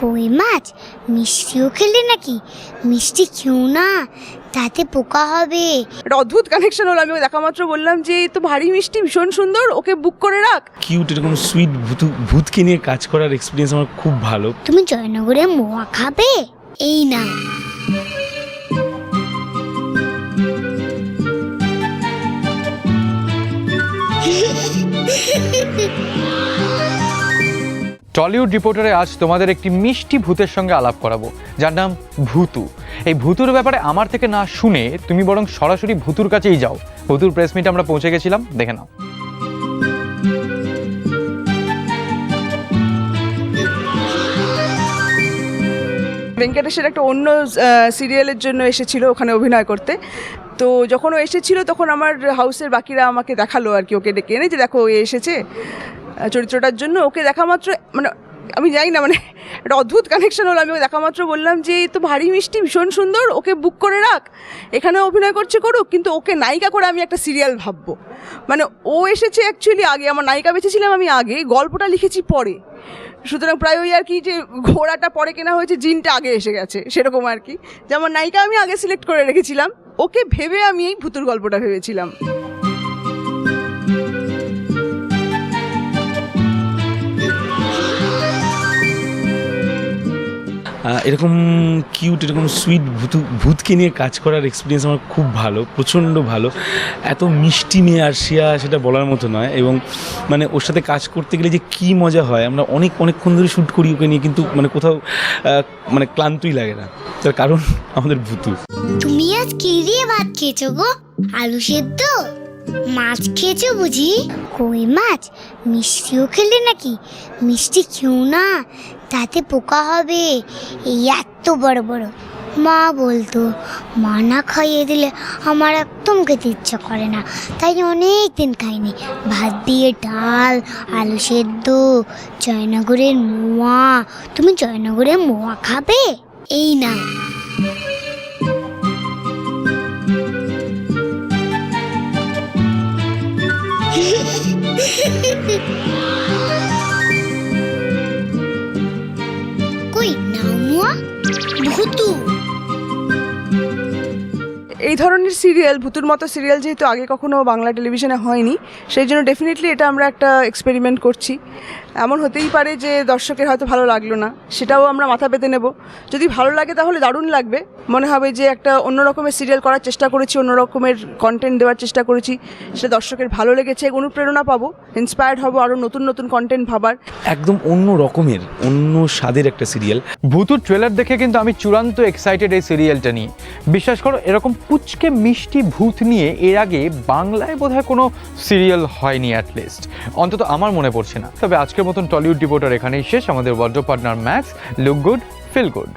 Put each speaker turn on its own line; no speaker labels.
কই মাছ মিষ্টিও খেলে নাকি? মিষ্টি খেও না, তাতে পোকা হবে।
একটা অদ্ভুত কানেকশন হলো। আমি দেখা মাত্র বললাম যে এই তো ভারী মিষ্টি, ভীষণ সুন্দর, ওকে বুক করে রাখ।
কিউট, এরকম সুইট ভূতকে নিয়ে কাজ করার এক্সপিরিয়েন্স আমার খুব ভালো।
তুমি জয়নগরে মোয়া খাবে? এই না,
টলিউড রিপোর্টারে আজ তোমাদের একটি মিষ্টি ভূতের সঙ্গে আলাপ করাবো, যার নাম ভূতু। এই ভূতুর ব্যাপারে আমার থেকে না শুনে তুমি বরং সরাসরি ভূতুর কাছেই যাও। ভূতুর প্রেস মিটে আমরা পৌঁছে গেছিলাম, দেখে নাও।
ভেঙ্কটেশের একটা অন্য সিরিয়ালের জন্য এসেছিল ওখানে অভিনয় করতে। তো যখন ও এসেছিল তখন আমার হাউসের বাকিরা আমাকে দেখালো আর কি, ওকে ডেকে এনে যে দেখো এ এসেছে চরিত্রটার জন্য। ওকে দেখা মাত্র মানে আমি জানি না, মানে একটা অদ্ভুত কানেকশন হলো। আমি ওকে দেখা মাত্র বললাম যে এই তো ভারী মিষ্টি, ভীষণ সুন্দর, ওকে বুক করে রাখ, এখানে অভিনয় করছে করুক, কিন্তু ওকে নায়িকা করে আমি একটা সিরিয়াল ভাববো। মানে ও এসেছে অ্যাকচুয়ালি আগে, আমার নায়িকা বেঁচেছিলাম আমি আগে, গল্পটা লিখেছি পরে। সুতরাং প্রায় ওই আর কি যে ঘোড়াটা পরে কেনা হয়েছে, জিনটা আগে এসে গেছে, সেরকম আর কি। যেমন নায়িকা আমি আগে সিলেক্ট করে রেখেছিলাম, ওকে ভেবে আমি এই ভূতুর গল্পটা ভেবেছিলাম।
এরকম কিউট, এরকম সুইট ভূতকে নিয়ে কাজ করার এক্সপিরিয়েন্স আমার খুব ভালো, প্রচণ্ড ভালো। এত মিষ্টি মেয়ে আরশিয়া, সেটা বলার মতো নয়। এবং মানে ওর সাথে কাজ করতে গেলে যে কী মজা হয়, আমরা অনেকক্ষণ ধরে শ্যুট করি ওকে নিয়ে, কিন্তু মানে কোথাও মানে ক্লান্তই লাগে না। তার কারণ আমাদের ভূতু।
তুমি আজ কি দিয়ে ভাত খেয়েছো গো? আলু সেদ্ধ? মাছ খেয়েছো বুঝি? কই মাছ মিষ্টিও খেলে নাকি? মিষ্টি খেও না, তাতে পোকা হবে। এই এত বড় বড় মা বলতো, মা না খাইয়ে দিলে আমার একদম খেতে ইচ্ছা করে না, তাই অনেক দিন খাইনি। ভাত দিয়ে ডাল, আলু সেদ্ধ, জয়নগরের মোয়া। তুমি জয়নগরের মোয়া খাবে? এই না, কই নাও মোয়া। ভূতু
এই ধরনের সিরিয়াল, ভূতুর মতো সিরিয়াল যেহেতু আগে কখনো বাংলা টেলিভিশনে হয়নি, সেই জন্য ডেফিনেটলি এটা আমরা একটা এক্সপেরিমেন্ট করছি। এমন হতেই পারে যে দর্শকের হয়তো ভালো লাগলো না, সেটাও আমরা মাথা পেতে নেব। যদি ভালো লাগে তাহলে দারুণ লাগবে, মনে হবে যে একটা অন্য রকমের সিরিয়াল করার চেষ্টা করেছি, অন্য রকমের কন্টেন্ট দেওয়ার চেষ্টা করেছি, সেটা দর্শকের ভালো লেগেছে, অনুপ্রেরণা পাবো, ইন্সপায়ার্ড হবো আরও নতুন নতুন কন্টেন্ট ভাবার।
একদম অন্য রকমের, অন্য স্বাদের একটা সিরিয়াল।
ভূতুর ট্রেলার দেখে কিন্তু আমি চূড়ান্ত এক্সাইটেড এই সিরিয়ালটা নিয়ে। বিশ্বাস করো, এরকম পুচকে মিষ্টি ভূত নিয়ে এর আগে বাংলায় বোধহয় কোনো সিরিয়াল হয়নি, অ্যাটলিস্ট অন্তত আমার মনে পড়ছে না। তবে আজকের মতন টলিউড রিপোর্টার এখানেই শেষ। আমাদের world partner Max, look good, feel good.